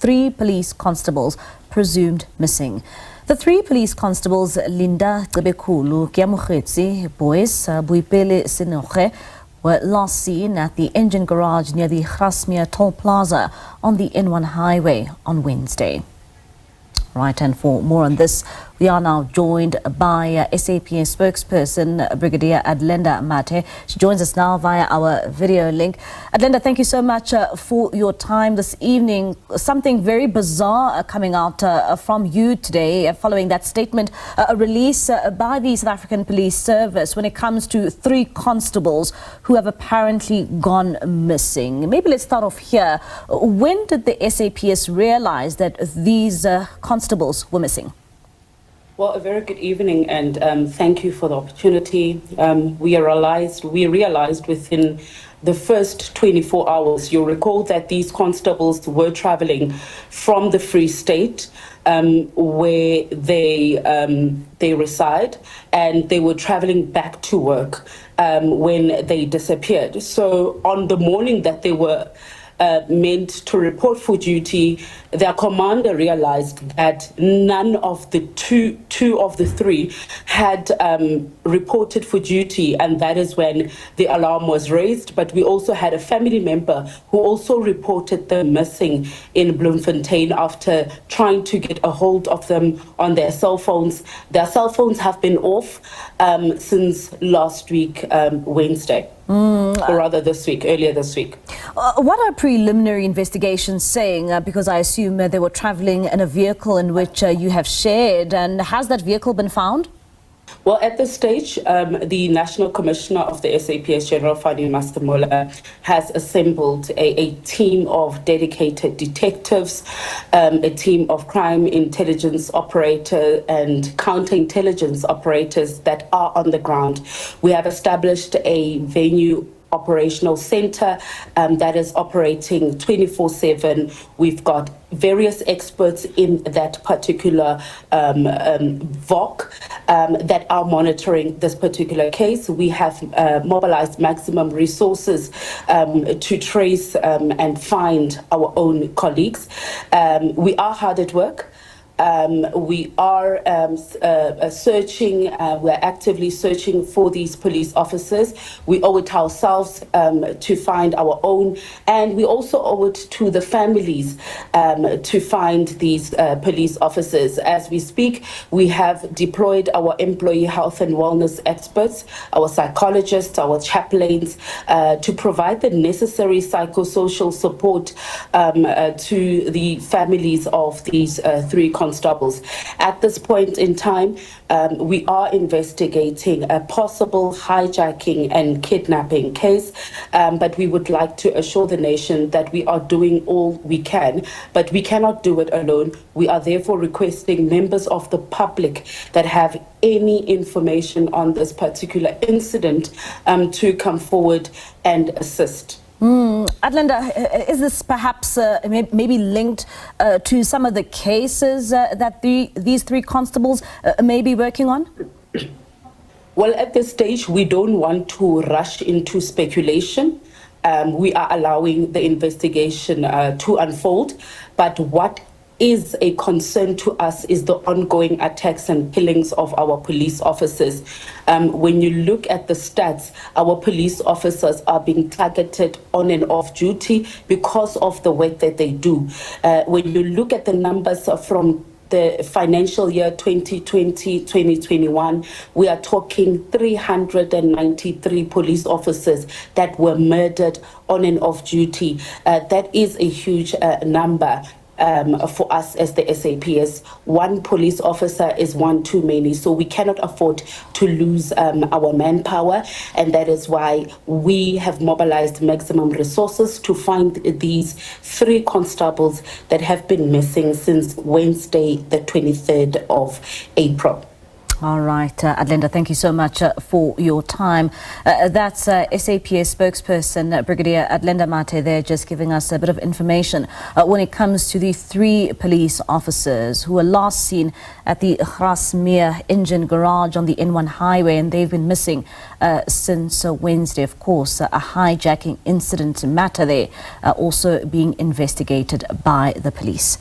3 police constables presumed missing. The 3 police constables, Linda Gcebekulu, Kiamokgetsi, Boys, Buipele Sinoche, were last seen at the engine garage near the Grasmere Toll Plaza on the N1 highway on Wednesday. Right, and for more on this, we are now joined by SAPS spokesperson, Brigadier Alahleka Mate. She joins us now via our video link. Alahleka, thank you so much for your time this evening. Something very bizarre coming out from you today following that statement, a release by the South African Police Service when it comes to 3 constables who have apparently gone missing. Maybe let's start off here. When did the SAPS realize that these constables were missing? Well, a very good evening, and thank you for the opportunity. We realized within the first 24 hours, you'll recall that these constables were traveling from the Free State, where they reside, and they were traveling back to work when they disappeared. So on the morning that they were meant to report for duty, their commander realized that none of the two of the 3 had reported for duty, and that is when the alarm was raised. But we also had a family member who also reported them missing in Bloemfontein after trying to get a hold of them on their cell phones. Their cell phones have been off since last week, Wednesday. Or rather earlier this week. What are preliminary investigations saying? Because I assume they were traveling in a vehicle in which you have shared, and has that vehicle been found? Well, at this stage, the National Commissioner of the SAPS, General Fani Mastamola, has assembled a team of dedicated detectives, a team of crime intelligence operators and counterintelligence operators that are on the ground. We have established a venue operational center that is operating 24/7. We've got various experts in that particular VOC that are monitoring this particular case. We have mobilized maximum resources to trace and find our own colleagues. We are hard at work. We are searching, we're actively searching for these police officers. We owe it ourselves to find our own, and we also owe it to the families to find these police officers. As we speak, we have deployed our employee health and wellness experts, our psychologists, our chaplains, to provide the necessary psychosocial support to the families of these 3 constables. At this point in time, we are investigating a possible hijacking and kidnapping case, but we would like to assure the nation that we are doing all we can, but we cannot do it alone. We are therefore requesting members of the public that have any information on this particular incident to come forward and assist. Alahleka, is this perhaps maybe linked to some of the cases that these 3 constables may be working on? Well, at this stage, we don't want to rush into speculation. We are allowing the investigation to unfold, but what is a concern to us is the ongoing attacks and killings of our police officers. When you look at the stats, our police officers are being targeted on and off duty because of the work that they do. When you look at the numbers from the financial year 2020-2021, we are talking 393 police officers that were murdered on and off duty. That is a huge number. For us as the SAPS. 1 police officer is 1 too many, so we cannot afford to lose our manpower, and that is why we have mobilized maximum resources to find these 3 constables that have been missing since Wednesday, the 23rd of April. All right, Alahleka, thank you so much for your time. That's SAPS spokesperson Brigadier Alahleka Mate there, just giving us a bit of information when it comes to the 3 police officers who were last seen at the Grasmere engine garage on the N1 highway, and they've been missing since Wednesday. Of course, a hijacking incident matter there also being investigated by the police.